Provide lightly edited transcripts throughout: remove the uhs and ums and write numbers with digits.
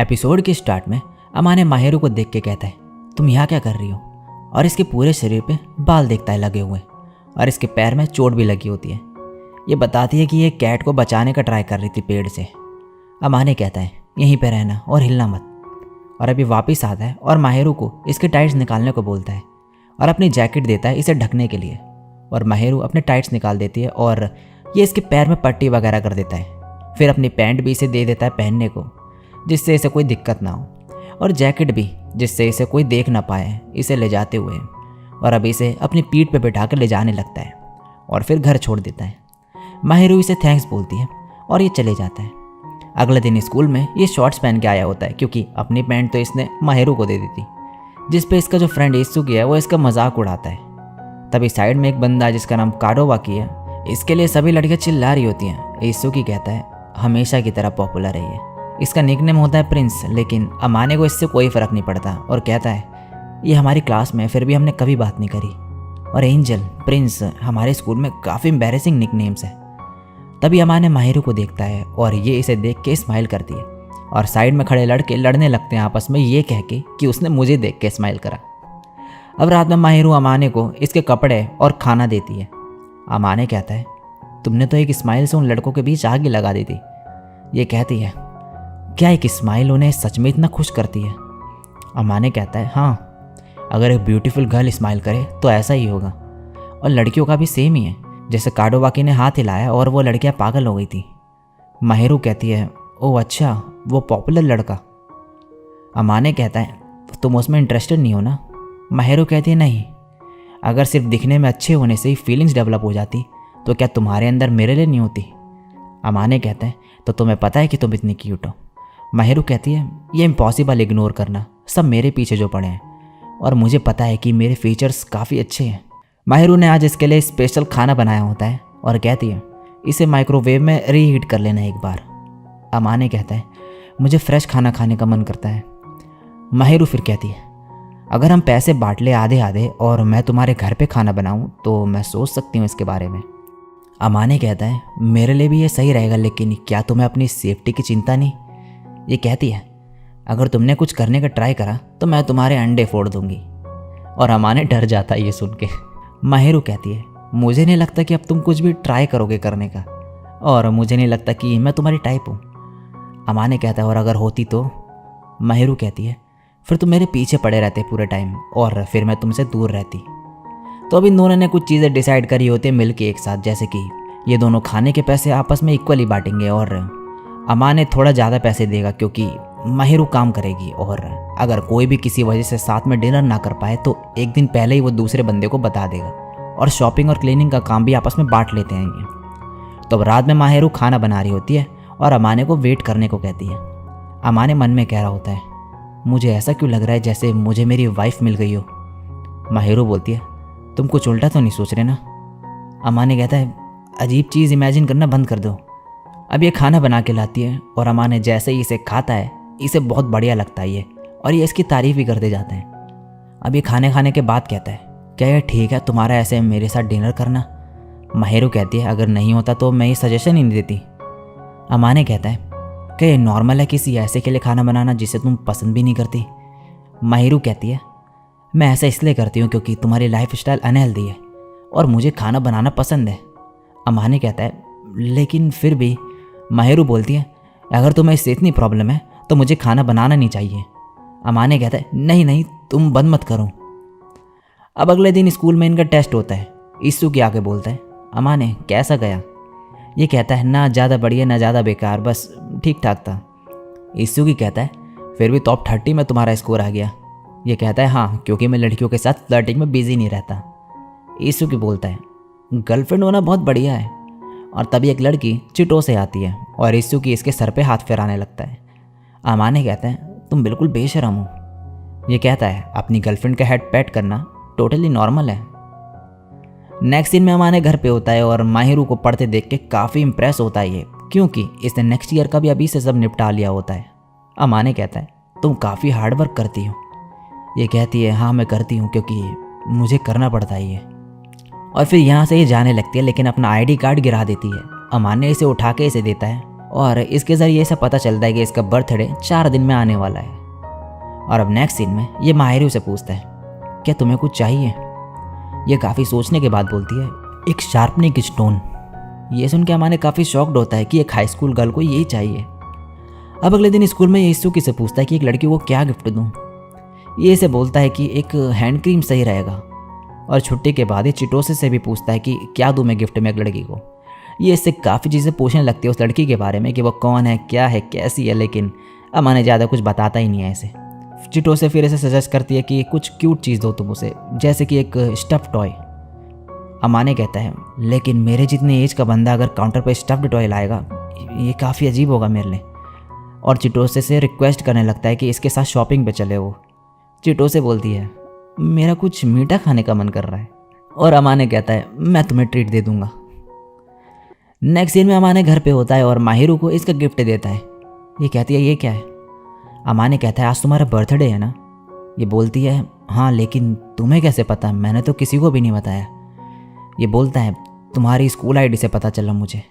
Episode के start में अमाने Mahiru को देख के कहता है, तुम यहाँ क्या कर रही हो? और इसके पूरे शरीर पे बाल देखता है लगे हुए और इसके पैर में चोट भी लगी होती है। ये बताती है कि ये कैट को बचाने का ट्राई कर रही थी पेड़ से। अमाने कहता है यहीं पे रहना और हिलना मत। और अभी वापस आता है और माहिरू को इसके टाइट्स निकालने को बोलता है और अपनी जैकेट देता है इसे ढकने के लिए। और माहिरू अपने टाइट्स निकाल देती है और ये इसके पैर में पट्टी वगैरह कर देता है। फिर अपनी पैंट भी इसे दे देता है पहनने को, जिससे इसे कोई दिक्कत ना हो, और जैकेट भी जिससे इसे कोई देख ना पाए इसे ले जाते हुए। और अब इसे अपनी पीठ पे बैठा कर ले जाने लगता है और फिर घर छोड़ देता है। माहिरू इसे थैंक्स बोलती है और ये चले जाता है। अगले दिन स्कूल में ये शॉर्ट्स पहन के आया होता है क्योंकि अपनी पैंट तो इसने माहिरू को दे दी थी, जिस पे इसका जो फ्रेंड ईसुकी है वो इसका मजाक उड़ाता है। तभी साइड में एक बंदा जिसका नाम काडोवाकी है, इसके लिए सभी लड़कियां चिल्ला रही होती हैं। ईसुकी कहता है हमेशा की तरह पॉपुलर है ये। इसका निकनेम होता है प्रिंस, लेकिन अमाने को इससे कोई फ़र्क नहीं पड़ता और कहता है ये हमारी क्लास में फिर भी हमने कभी बात नहीं करी। और एंजल, प्रिंस हमारे स्कूल में काफ़ी एम्बैरेसिंग निकनेम्स है। तभी अमाने माहिरू को देखता है और ये इसे देख के स्माइल करती है और साइड में खड़े लड़के लड़ने लगते हैं आपस में ये कह के कि उसने मुझे देख के स्माइल करा। अब रात में माहिरू अमाने को इसके कपड़े और खाना देती है। अमाने कहता है तुमने तो एक स्माइल से उन लड़कों के बीच आग ही लगा दी थी। ये कहती है क्या एक स्माइल उन्हें सच में इतना खुश करती है? अमाने कहता है हाँ, अगर एक ब्यूटीफुल गर्ल स्माइल करे तो ऐसा ही होगा। और लड़कियों का भी सेम ही है, जैसे काडोवाकी ने हाथ हिलाया और वो लड़कियां पागल हो गई थी। माहिरू कहती है ओह अच्छा, वो पॉपुलर लड़का। अमाने कहता है तुम उसमें इंटरेस्टेड नहीं हो ना? माहिरू कहती है नहीं, अगर सिर्फ दिखने में अच्छे होने से ही फीलिंग्स डेवलप हो जाती तो क्या तुम्हारे अंदर मेरे लिए नहीं होती? अमाने कहते हैं तो तुम्हें पता है कि तुम इतनी क्यूट हो। माहिरू कहती है ये इम्पॉसिबल इग्नोर करना, सब मेरे पीछे जो पड़े हैं और मुझे पता है कि मेरे फीचर्स काफ़ी अच्छे हैं। माहिरू ने आज इसके लिए स्पेशल खाना बनाया होता है और कहती है इसे माइक्रोवेव में रीहीट कर लेना एक बार। अमाने कहता है मुझे फ्रेश खाना खाने का मन करता है। माहिरू फिर कहती है अगर हम पैसे बांट ले आधे आधे और मैं तुम्हारे घर पे खाना बनाऊं तो मैं सोच सकती हूँ इसके बारे में। अमाने कहता है मेरे लिए भी ये सही रहेगा, लेकिन क्या तुम्हें अपनी सेफ्टी की चिंता नहीं? ये कहती है अगर तुमने कुछ करने का ट्राई करा तो मैं तुम्हारे अंडे फोड़ दूंगी। और अमाने डर जाता है ये सुन के। माहिरू कहती है मुझे नहीं लगता कि अब तुम कुछ भी ट्राई करोगे करने का, और मुझे नहीं लगता कि मैं तुम्हारी टाइप हूँ। अमाने कहता है और अगर होती तो? माहिरू कहती है फिर तुम मेरे पीछे पड़े रहते पूरे टाइम और फिर मैं तुमसे दूर रहती। तो अब इन दोनों ने कुछ चीज़ें डिसाइड करी होती है मिल के एक साथ, जैसे कि ये दोनों खाने के पैसे आपस में इक्वली बांटेंगे और अमाने थोड़ा ज़्यादा पैसे देगा क्योंकि माहिरू काम करेगी, और अगर कोई भी किसी वजह से साथ में डिनर ना कर पाए तो एक दिन पहले ही वो दूसरे बंदे को बता देगा, और शॉपिंग और क्लीनिंग का काम भी आपस में बांट लेते हैं ये। तो अब रात में माहिरू खाना बना रही होती है और अमाने को वेट करने को कहती है। अमाने मन में कह रहा होता है मुझे ऐसा क्यों लग रहा है जैसे मुझे मेरी वाइफ मिल गई हो। माहिरू बोलती है तुम कुछ उल्टा तो नहीं सोच रहे ना? अमाने कहता है अजीब चीज़ इमेजिन करना बंद कर दो। अब ये खाना बना के लाती है और अमाने जैसे ही इसे खाता है इसे बहुत बढ़िया लगता है ये, और ये इसकी तारीफ भी करते जाते हैं। अब ये खाने के बाद कहता है क्या ये ठीक है तुम्हारा ऐसे मेरे साथ डिनर करना? माहिरू कहती है अगर नहीं होता तो मैं ये सजेशन ही नहीं देती। अमाने कहता है क्या ये नॉर्मल है किसी ऐसे के लिए खाना बनाना जिसे तुम पसंद भी नहीं करती? माहिरू कहती है मैं ऐसा इसलिए करती हूँ क्योंकि तुम्हारी लाइफ स्टाइल अनहेल्दी है और मुझे खाना बनाना पसंद है। अमाने कहता है लेकिन फिर भी। माहिरू बोलती है अगर तुम्हें इससे इतनी प्रॉब्लम है तो मुझे खाना बनाना नहीं चाहिए। अमाने कहता है नहीं नहीं तुम बंद मत करो। अब अगले दिन स्कूल में इनका टेस्ट होता है। ईसुकी आके बोलता है अमाने कैसा गया? ये कहता है ना ज़्यादा बढ़िया ना ज़्यादा बेकार, बस ठीक ठाक था। ईसुकी कहता है फिर भी टॉप 30 में तुम्हारा स्कोर आ गया। ये कहता है हाँ, क्योंकि मैं लड़कियों के साथ फ्लर्टिंग में बिजी नहीं रहता। ईसुकी बोलता है गर्लफ्रेंड होना बहुत बढ़िया है। और तभी एक लड़की चिटो से आती है और ईसुकी इसके सर पे हाथ फेराने लगता है। अमाने कहते हैं तुम बिल्कुल बेशरम हो। ये कहता है अपनी गर्लफ्रेंड का हेड पैट करना टोटली नॉर्मल है। नेक्स्ट सीन में अमाने घर पे होता है और माहिरू को पढ़ते देख के काफ़ी इंप्रेस होता है ये, क्योंकि इसने नेक्स्ट ईयर का भी अभी से सब निपटा लिया होता है। अमाने कहता है तुम काफ़ी हार्ड वर्क करती हो। ये कहती है हाँ मैं करती हूँ क्योंकि मुझे करना पड़ता है ये। और फिर यहाँ से ये जाने लगती है, लेकिन अपना आईडी कार्ड गिरा देती है। अमाने इसे उठा के इसे देता है और इसके ज़रिए ऐसा पता चलता है कि इसका बर्थडे 4 दिन में आने वाला है। और अब नेक्स्ट सीन में ये माहिरू से पूछता है, क्या तुम्हें कुछ चाहिए? ये काफ़ी सोचने के बाद बोलती है, एक शार्पनिंग स्टोन। ये सुन के अमाने काफ़ी शॉक्ड होता है कि एक हाई स्कूल गर्ल को यही चाहिए। अब अगले दिन स्कूल में ये इसुकी से पूछता है कि एक लड़की को क्या गिफ्ट दूँ। ये इसे बोलता है कि एक हैंड क्रीम सही रहेगा। और छुट्टी के बाद ये चिटोसे से भी पूछता है कि क्या दूँ मैं गिफ्ट में एक लड़की को। ये इससे काफ़ी चीज़ें पूछने लगती है उस लड़की के बारे में कि वो कौन है, क्या है, कैसी है, लेकिन अमाने ज़्यादा कुछ बताता ही नहीं है इसे। चिटोसे फिर इसे सजेस्ट करती है कि कुछ क्यूट चीज़ दो तुम उसे, जैसे कि एक स्टफ़ टॉय। अमाने कहता है, लेकिन मेरे जितने एज का बंदा अगर काउंटर पर स्टफ़्ड टॉय लाएगा ये काफ़ी अजीब होगा मेरे लिए। और चिटोसे से रिक्वेस्ट करने लगता है कि इसके साथ शॉपिंग पे चले। वो चिटोसे बोलती है, मेरा कुछ मीठा खाने का मन कर रहा है। और अमाने कहता है, मैं तुम्हें ट्रीट दे दूंगा। नेक्स्ट सीन में अमाने घर पे होता है और माहिरू को इसका गिफ्ट देता है। ये कहती है, ये क्या है? अमाने कहता है, आज तुम्हारा बर्थडे है ना? ये बोलती है, हाँ, लेकिन तुम्हें कैसे पता? मैंने तो किसी को भी नहीं बताया। ये बोलता है, तुम्हारी स्कूल आईडी से पता चला मुझे।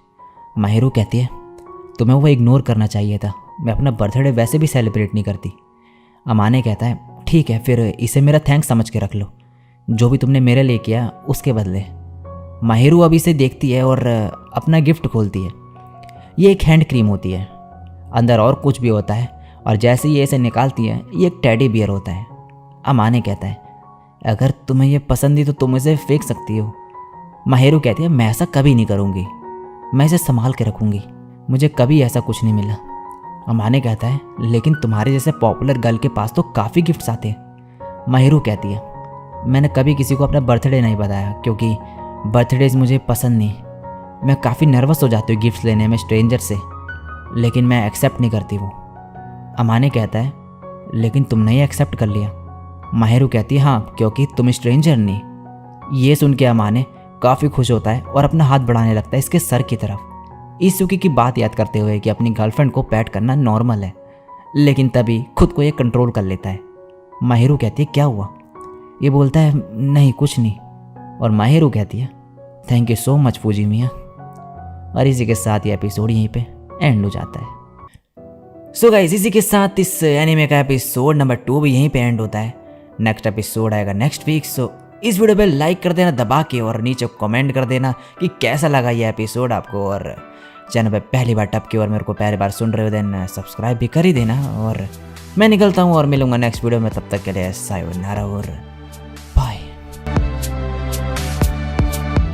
माहिरू कहती है, तुम्हें वो इग्नोर करना चाहिए था, मैं अपना बर्थडे वैसे भी सेलिब्रेट नहीं करती। अमाने कहता है, ठीक है, फिर इसे मेरा थैंक्स समझ के रख लो, जो भी तुमने मेरे लिए किया उसके बदले। माहिरू अब इसे देखती है और अपना गिफ्ट खोलती है। ये एक हैंड क्रीम होती है, अंदर और कुछ भी होता है, और जैसे ये इसे निकालती है ये एक टेडी बियर होता है। अमाने कहता है, अगर तुम्हें ये पसंद ही तो तुम इसे फेंक सकती हो। माहिरू कहती है, मैं ऐसा कभी नहीं करूँगी, मैं इसे संभाल के रखूँगी, मुझे कभी ऐसा कुछ नहीं मिला। अमाने कहता है, लेकिन तुम्हारे जैसे पॉपुलर गर्ल के पास तो काफ़ी गिफ्ट्स आते हैं। माहिरू कहती है, मैंने कभी किसी को अपना बर्थडे नहीं बताया क्योंकि बर्थडेज मुझे पसंद नहीं। मैं काफ़ी नर्वस हो जाती हूँ गिफ्ट्स लेने में स्ट्रेंजर से, लेकिन मैं एक्सेप्ट नहीं करती वो। अमाने कहता है, लेकिन तुमने ही एक्सेप्ट कर लिया। माहिरू कहती है, हाँ, क्योंकि तुम स्ट्रेंजर नहीं। ये सुन के अमाने काफ़ी खुश होता है और अपना हाथ बढ़ाने लगता है इसके सर की तरफ, इसुकी की बात याद करते हुए कि अपनी गर्लफ्रेंड को पैट करना नॉर्मल है, लेकिन तभी खुद को ये कंट्रोल कर लेता है। माहिरू कहती है, क्या हुआ? ये बोलता है, नहीं कुछ नहीं। और माहिरू कहती है, thank you so much Fuji मियाँ। और इसी के साथ ये एपिसोड यहीं पे एंड हो जाता है। सो गाइस, इसी के साथ इस एनीमे का एपिसोड नंबर 2 भी यहीं पे एंड होता है। नेक्स्ट एपिसोड आएगा नेक्स्ट वीक। सो इस वीडियो पे लाइक कर देना दबा के, और नीचे कमेंट कर देना कि कैसा लगा ये एपिसोड आपको। और चैनल पे पहली बार टप की और मेरे को पहली बार सुन रहे हो देन सब्सक्राइब भी कर ही देना। और मैं निकलता हूँ और मिलूंगा नेक्स्ट वीडियो में, तब तक के लिए सायोनारा और